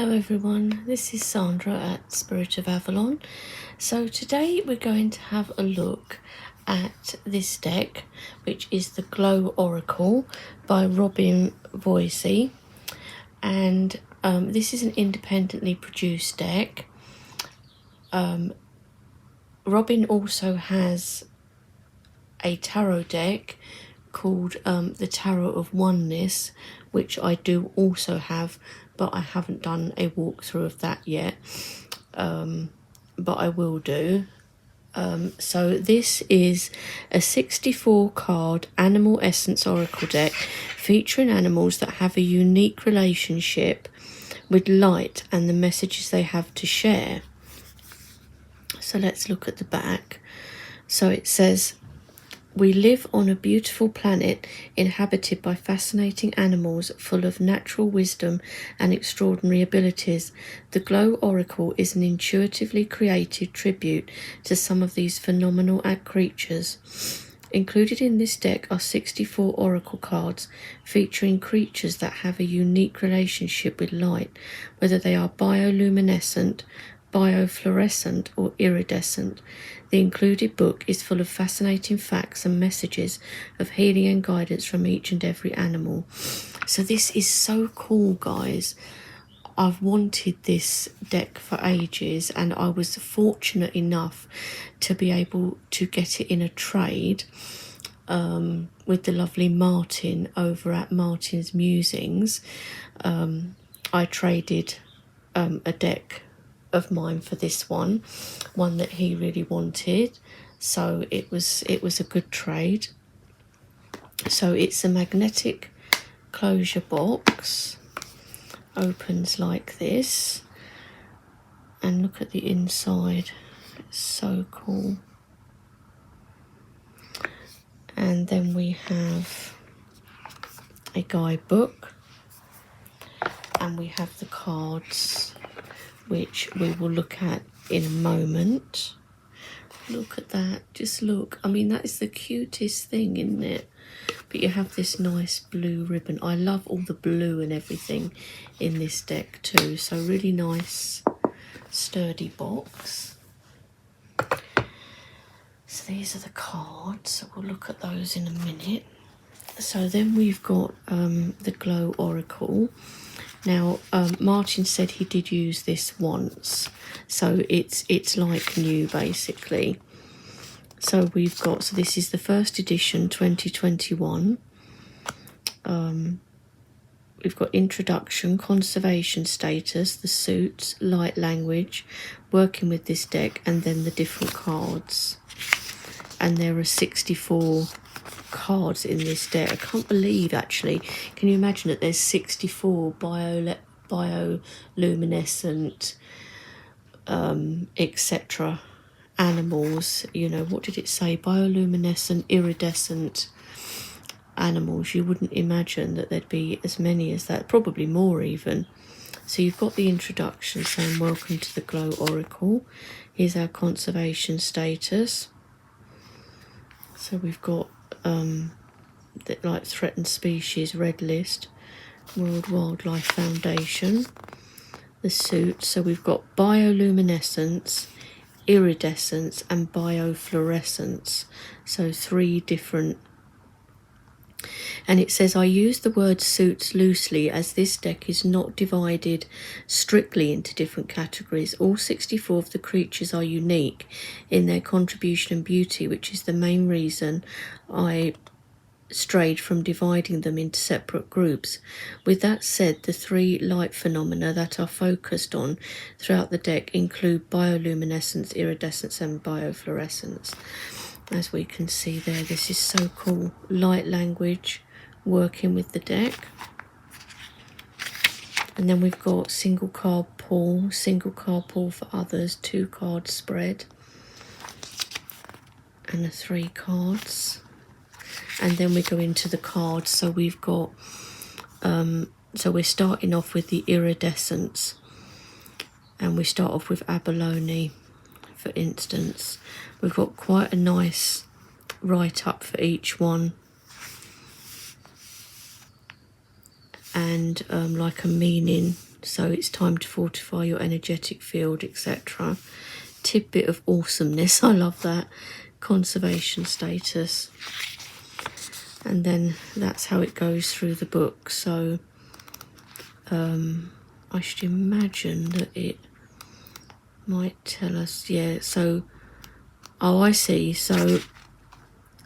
Hello everyone, this is Sandra at Spirit of Avalon. So today we're going to have a look at this deck, which is the Glow Oracle by Robin Voisey. And this is an independently produced deck. Robin also has a tarot deck called the Tarot of Oneness, which I do also have, but I haven't done a walkthrough of that yet, but I will do. So this is a 64 card animal essence oracle deck featuring animals that have a unique relationship with light and the messages they have to share. So let's look at the back. So it says, we live on a beautiful planet inhabited by fascinating animals full of natural wisdom and extraordinary abilities. The Glow Oracle is an intuitively created tribute to some of these phenomenal creatures. Included in this deck are 64 oracle cards featuring creatures that have a unique relationship with light, whether they are bioluminescent, biofluorescent or iridescent. The included book is full of fascinating facts and messages of healing and guidance from each and every animal. So this is so cool, guys. I've wanted this deck for ages, and I was fortunate enough to be able to get it in a trade with the lovely Martin over at Martin's Musings. I traded a deck of mine for this one that he really wanted, so it was a good trade. So it's a magnetic closure box, opens like this, and look at the inside, it's so cool. And then we have a guidebook, and we have the cards, which we will look at in a moment. Look at that, just look. I mean, that is the cutest thing, isn't it? But you have this nice blue ribbon. I love all the blue and everything in this deck too. So really nice, sturdy box. So these are the cards. So we'll look at those in a minute. So then we've got the Glow Oracle. Now, Martin said he did use this once, so it's like new, basically. So we've got, so this is the first edition, 2021. We've got introduction, conservation status, the suits, light language, working with this deck, and then the different cards. And there are 64 cards in this deck. I can't believe, actually, can you imagine that there's 64 bioluminescent etc animals, you know, what did it say, bioluminescent, iridescent animals. You wouldn't imagine that there'd be as many as that, probably more even. So you've got the introduction saying welcome to the Glow Oracle. Here's our conservation status. So we've got like threatened species, red list, World Wildlife Foundation, the suit. So we've got bioluminescence, iridescence and biofluorescence. So 3 different. And it says, I use the word suits loosely as this deck is not divided strictly into different categories. All 64 of the creatures are unique in their contribution and beauty, which is the main reason I strayed from dividing them into separate groups. With that said, the 3 light phenomena that are focused on throughout the deck include bioluminescence, iridescence and biofluorescence. As we can see there, this is so cool. Light language, working with the deck. And then we've got single card pull for others, 2 card spread, and the 3 cards. And then we go into the cards. So we've got so we're starting off with the iridescence, and we start off with abalone, for instance. We've got quite a nice write-up for each one, and like a meaning So it's time to fortify your energetic field, etc. Tidbit of awesomeness, I love that. Conservation status. And then that's how it goes through the book. So I should imagine that it might tell us, yeah, so, oh, I see. So,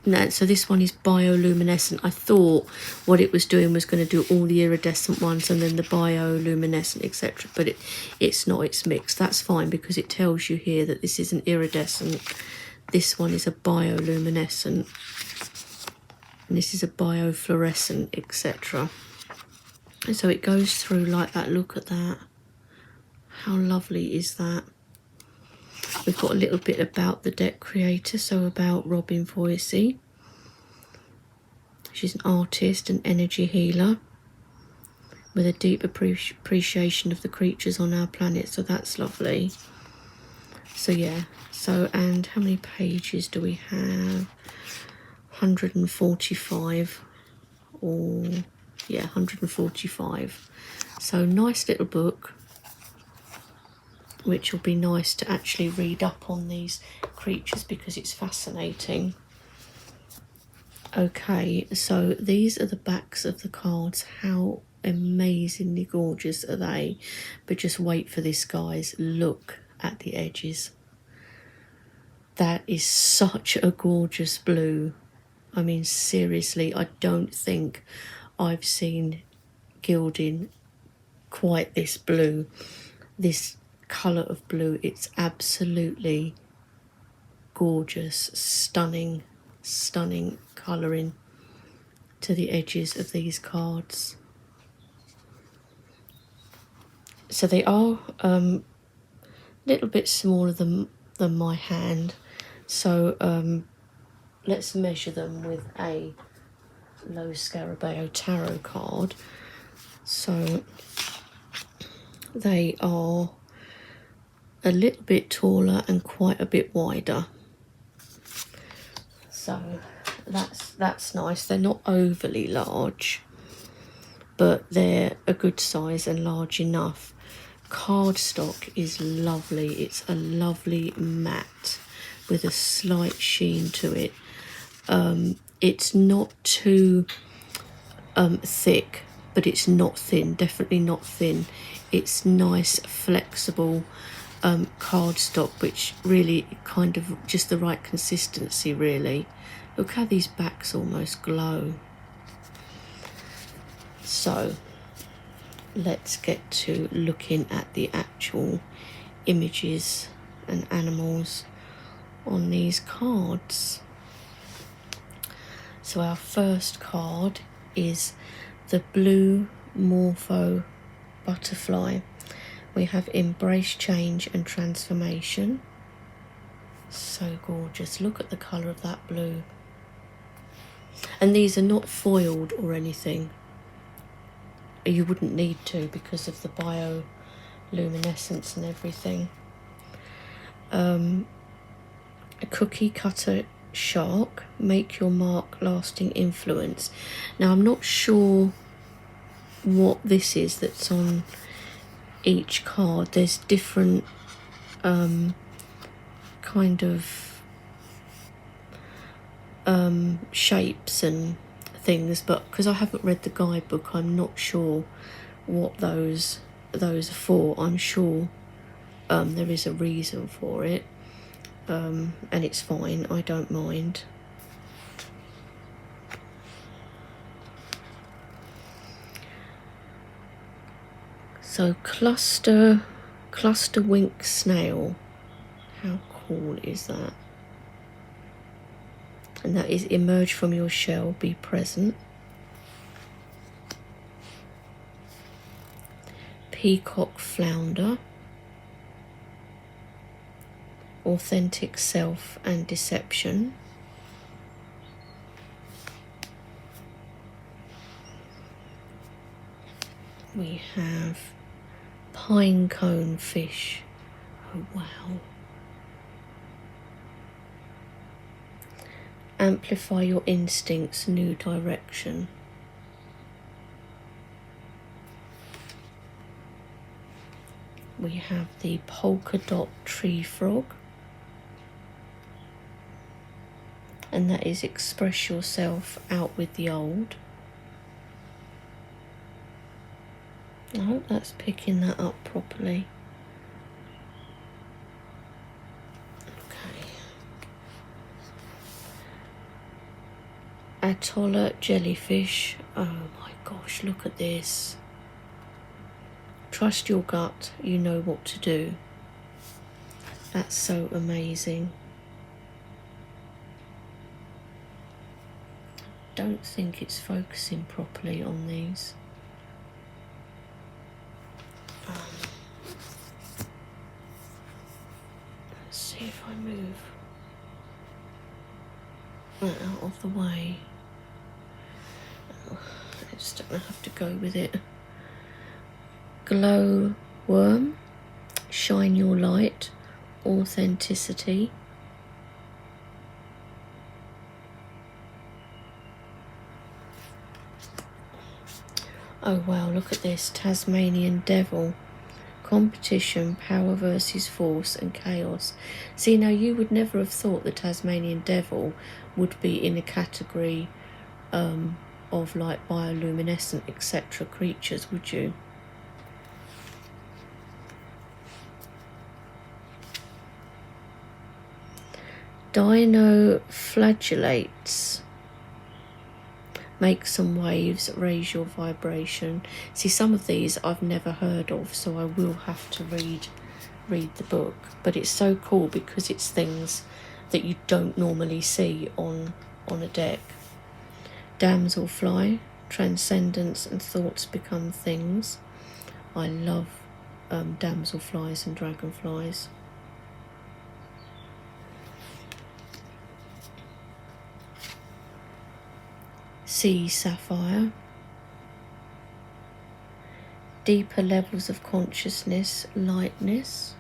no, so this one is bioluminescent. I thought what it was doing was going to do all the iridescent ones and then the bioluminescent, etc. But it's not, it's mixed. That's fine because it tells you here that this is an iridescent. This one is a bioluminescent. And this is a biofluorescent, etc. And so it goes through like that. Look at that. How lovely is that? We've got a little bit about the deck creator, so about Robin Voisey. She's an artist and energy healer with a deep appreciation of the creatures on our planet, so that's lovely. So yeah, so, and how many pages do we have? 145, or yeah, 145. So nice little book, which will be nice to actually read up on these creatures because it's fascinating. Okay, so these are the backs of the cards. How amazingly gorgeous are they? But just wait for this, guys. Look at the edges. That is such a gorgeous blue. I mean, seriously, I don't think I've seen gilding quite this blue. This colour of blue, it's absolutely gorgeous, stunning colouring to the edges of these cards. So they are a little bit smaller than my hand, so let's measure them with a Lo Scarabeo tarot card. So they are a little bit taller and quite a bit wider. So that's nice. They're not overly large, but they're a good size and large enough. Cardstock is lovely. It's a lovely matte with a slight sheen to it. It's not too thick, but it's not thin, definitely not thin. It's nice, flexible cardstock, which really kind of just the right consistency, really. Look how these backs almost glow. So let's get to looking at the actual images and animals on these cards. So our first card is the blue Morpho butterfly. We have embrace change and transformation. So gorgeous. Look at the colour of that blue. And these are not foiled or anything. You wouldn't need to because of the bioluminescence and everything. A cookie cutter shark, make your mark, lasting influence. Now I'm not sure what this is that's on each card. There's different kind of shapes and things, but because I haven't read the guidebook, I'm not sure what those are for. I'm sure there is a reason for it, and it's fine, I don't mind. So cluster wink snail, how cool is that? And that is emerge from your shell, be present. Peacock flounder, authentic self and deception. We have pine cone fish. Oh wow. Amplify your instincts, new direction. we have the polka dot tree frog, and that is express yourself out with the old. I hope that's picking that up properly. Okay. Atolla jellyfish. Oh my gosh, look at this. Trust your gut, you know what to do. That's so amazing. Don't think it's focusing properly on these. Let's see if I move that out of the way. I just don't have to go with it. Glow worm, shine your light, authenticity. Oh wow, look at this. Tasmanian devil. Competition, power versus force, and chaos. See, now you would never have thought the Tasmanian devil would be in a category of like bioluminescent, etc. creatures, would you? Dinoflagellates. Make some waves, raise your vibration. See, some of these I've never heard of, so I will have to read the book. But it's so cool because it's things that you don't normally see on a deck. Damselfly, transcendence and thoughts become things. I love damselflies and dragonflies. Sea sapphire. Deeper levels of consciousness, lightness.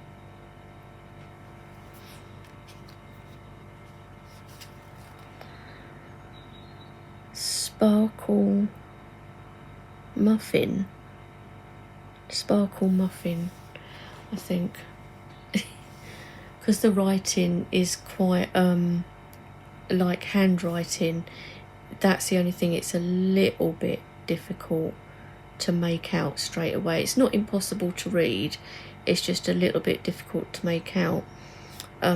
Sparkle muffin. Sparkle muffin, I think. Because the writing is quite like handwriting. That's the only thing, it's a little bit difficult to make out straight away. It's not impossible to read, it's just a little bit difficult to make out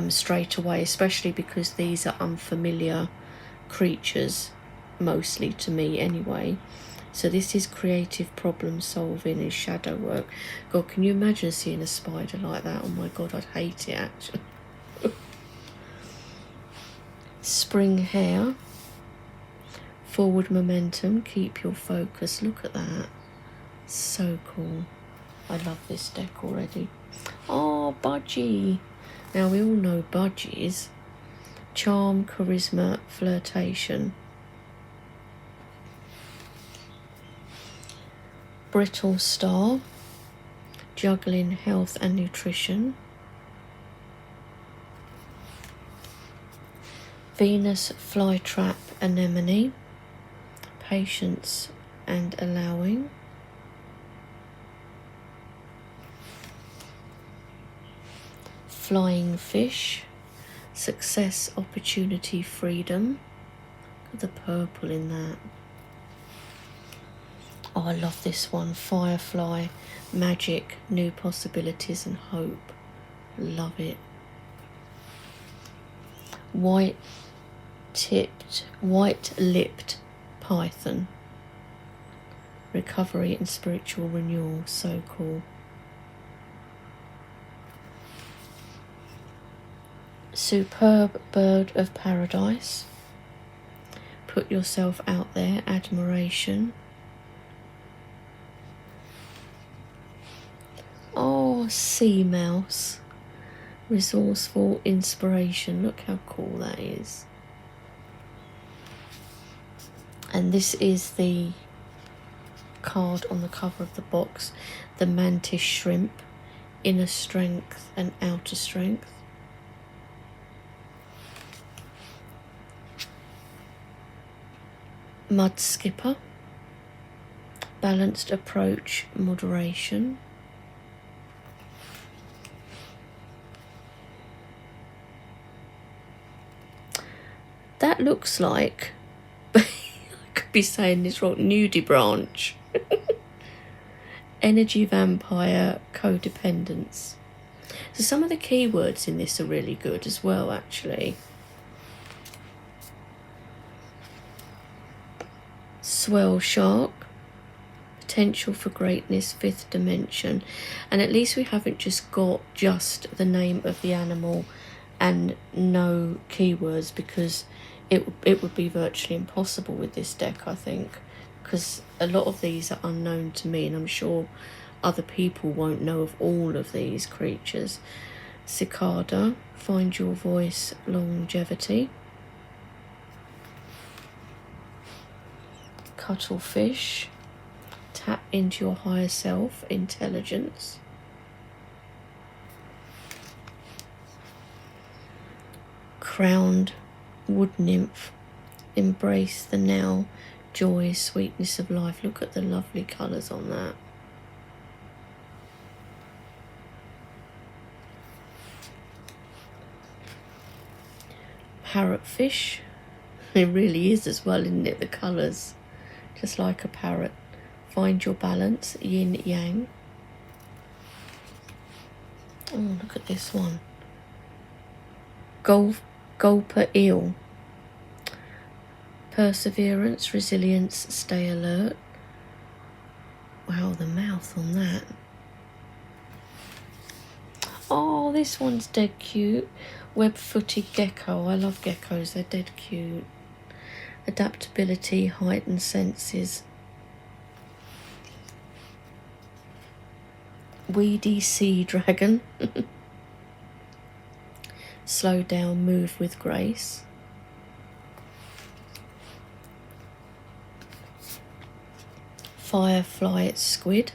straight away, especially because these are unfamiliar creatures, mostly to me anyway. So this is creative problem solving, is shadow work. God, can you imagine seeing a spider like that? Oh my god, I'd hate it actually. Spring hair. Forward momentum, keep your focus. Look at that. So cool. I love this deck already. Oh, Budgie. Now we all know budgies. Charm, charisma, flirtation. Brittle star. Juggling, health and nutrition. Venus flytrap anemone. Patience and allowing. Flying fish. Success, opportunity, freedom. Look at the purple in that. Oh, I love this one. Firefly, magic, new possibilities and hope. Love it. White-lipped python. Recovery and spiritual renewal. So cool. Superb bird of paradise. Put yourself out there. Admiration. Oh, sea mouse. Resourceful, inspiration. Look how cool that is. And this is the card on the cover of the box. The mantis shrimp. Inner strength and outer strength. Mud skipper. Balanced approach, moderation. that looks like, I could be saying this wrong, nudibranch. Energy vampire, codependence. So some of the keywords in this are really good as well, actually. Swell shark, potential for greatness, fifth dimension. And at least we haven't just got just the name of the animal and no keywords, because it would be virtually impossible with this deck, I think, because a lot of these are unknown to me, and I'm sure other people won't know of all of these creatures. Cicada, find your voice, longevity. Cuttlefish, tap into your higher self, intelligence. Crowned wood nymph, embrace the now, joy, sweetness of life. Look at the lovely colours on that. Parrotfish, it really is as well, isn't it, the colours, just like a parrot. Find your balance, yin yang. Oh, look at this one. Gulper eel, perseverance, resilience, stay alert. Wow, the mouth on that. Oh, this one's dead cute. Web-footed gecko. I love geckos, they're dead cute. Adaptability, heightened senses. Weedy sea dragon. Slow down, move with grace. Firefly squid.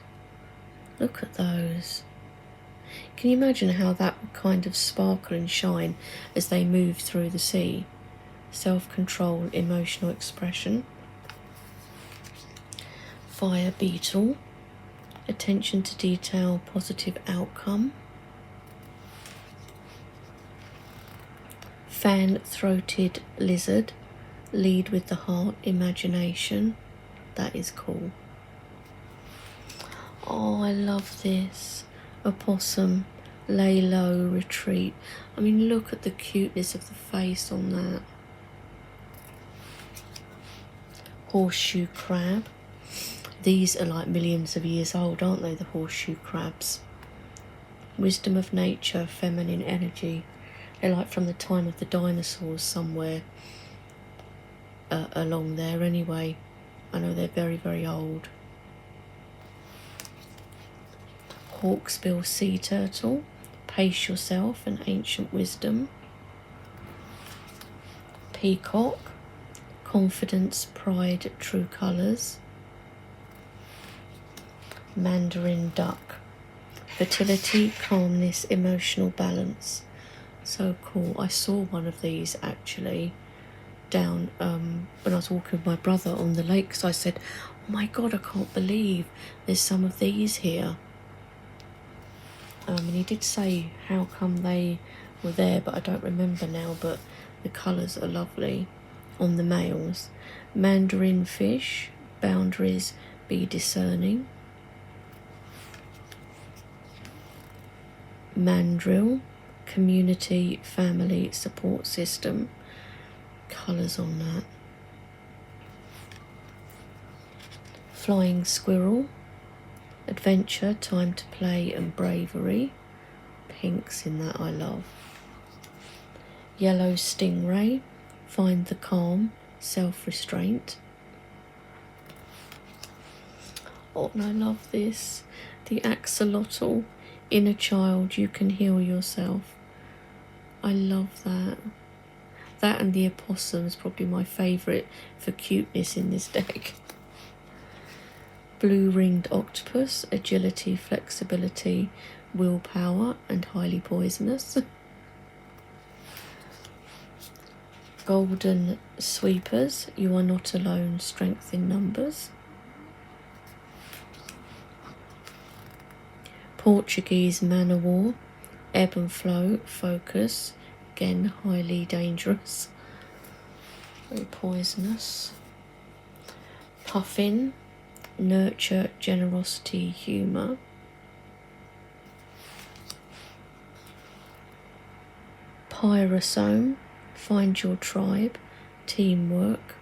Look at those. Can you imagine how that would kind of sparkle and shine as they move through the sea? Self-control, emotional expression. Fire beetle. Attention to detail, positive outcome. Fan-throated lizard. Lead with the heart, imagination. That is cool. Oh, I love this. Opossum, lay low, retreat. I mean, look at the cuteness of the face on that. Horseshoe crab. These are like millions of years old, aren't they, the horseshoe crabs? Wisdom of nature, feminine energy. They're like from the time of the dinosaurs somewhere along there anyway. I know they're very, very old. Hawksbill sea turtle, pace yourself, and ancient wisdom. Peacock, confidence, pride, true colours. Mandarin duck, fertility, calmness, emotional balance. So cool. I saw one of these actually down when I was walking with my brother on the lake, so I said, oh my god, I can't believe there's some of these here. And he did say how come they were there, but I don't remember now, but the colours are lovely on the males. Mandarin fish, boundaries, be discerning. Mandrill, community, family, support system. Colours on that. Flying squirrel, adventure, time to play, and bravery. Pinks in that I love. Yellow stingray, find the calm, self-restraint. Oh, and I love this. The axolotl, inner child, you can heal yourself. I love that. That and the opossum is probably my favourite for cuteness in this deck. Blue-ringed octopus, agility, flexibility, willpower, and highly poisonous. Golden sweepers, you are not alone, strength in numbers. Portuguese man o' war, ebb and flow, focus, again highly dangerous. very poisonous. Puffin, nurture, generosity, humour. Pyrosome, find your tribe, teamwork.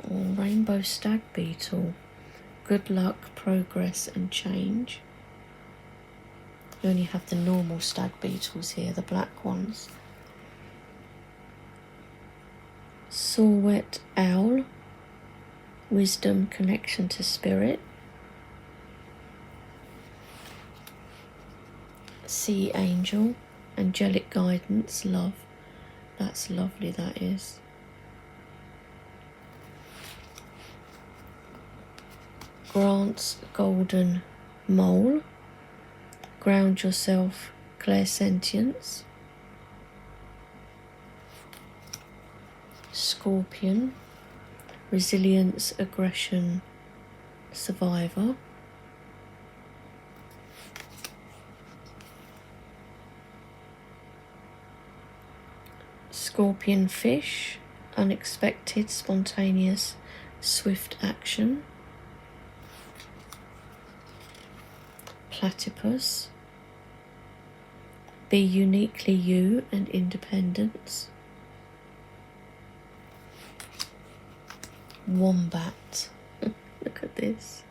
Rainbow stag beetle, good luck, progress and change. We only have the normal stag beetles here, the black ones. Saw-whet owl, wisdom, connection to spirit. Sea angel, angelic guidance, love. That's lovely, that is. Grant's golden mole, ground yourself, clairsentience. Scorpion, resilience, aggression, survivor. Scorpion fish, unexpected, spontaneous, swift action. Platypus, be uniquely you and independence. Wombat, look at this.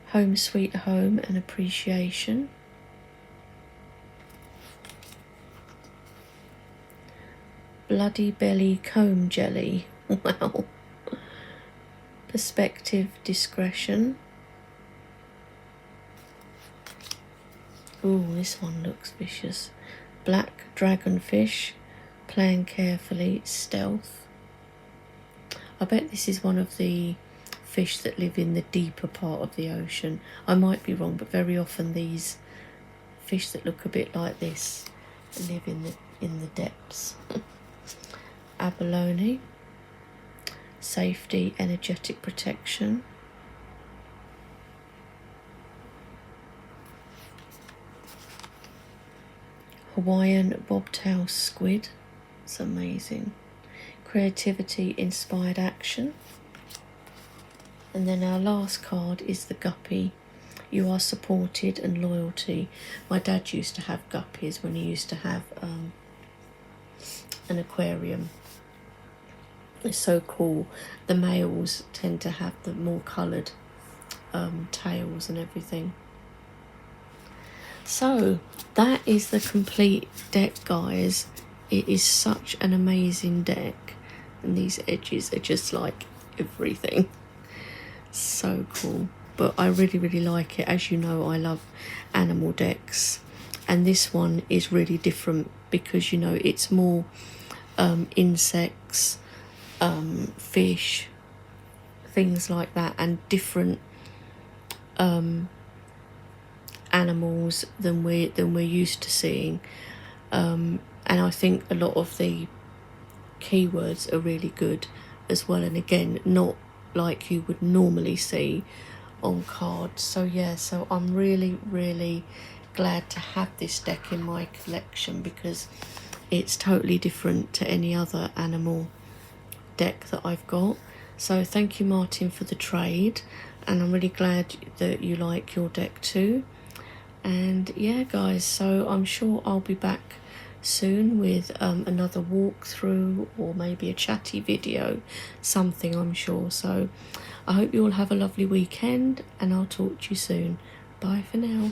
Home sweet home and appreciation. Bloody belly comb jelly, wow. Perspective, discretion. Ooh, this one looks vicious. Black dragonfish, plan carefully, stealth. I bet this is one of the fish that live in the deeper part of the ocean. I might be wrong, but very often these fish that look a bit like this live in the depths. Abalone, safety, energetic protection. Hawaiian bobtail squid, it's amazing. Creativity, inspired action. And then our last card is the guppy. You are supported and loyalty. My dad used to have guppies when he used to have an aquarium. It's so cool. The males tend to have the more coloured tails and everything. So that is the complete deck, guys. It is such an amazing deck, and these edges are just like everything. So cool. But I really like it. As you know, I love animal decks, and this one is really different because, you know, it's more insects, fish, things like that, and different animals than we're used to seeing, and I think a lot of the keywords are really good as well, and again, not like you would normally see on cards. So yeah, so I'm really glad to have this deck in my collection because it's totally different to any other animal deck that I've got. So thank you, Martin, for the trade, and I'm really glad that you like your deck too. And yeah, guys, so I'm sure I'll be back soon with another walkthrough or maybe a chatty video, something, I'm sure. So I hope you all have a lovely weekend, and I'll talk to you soon. Bye for now.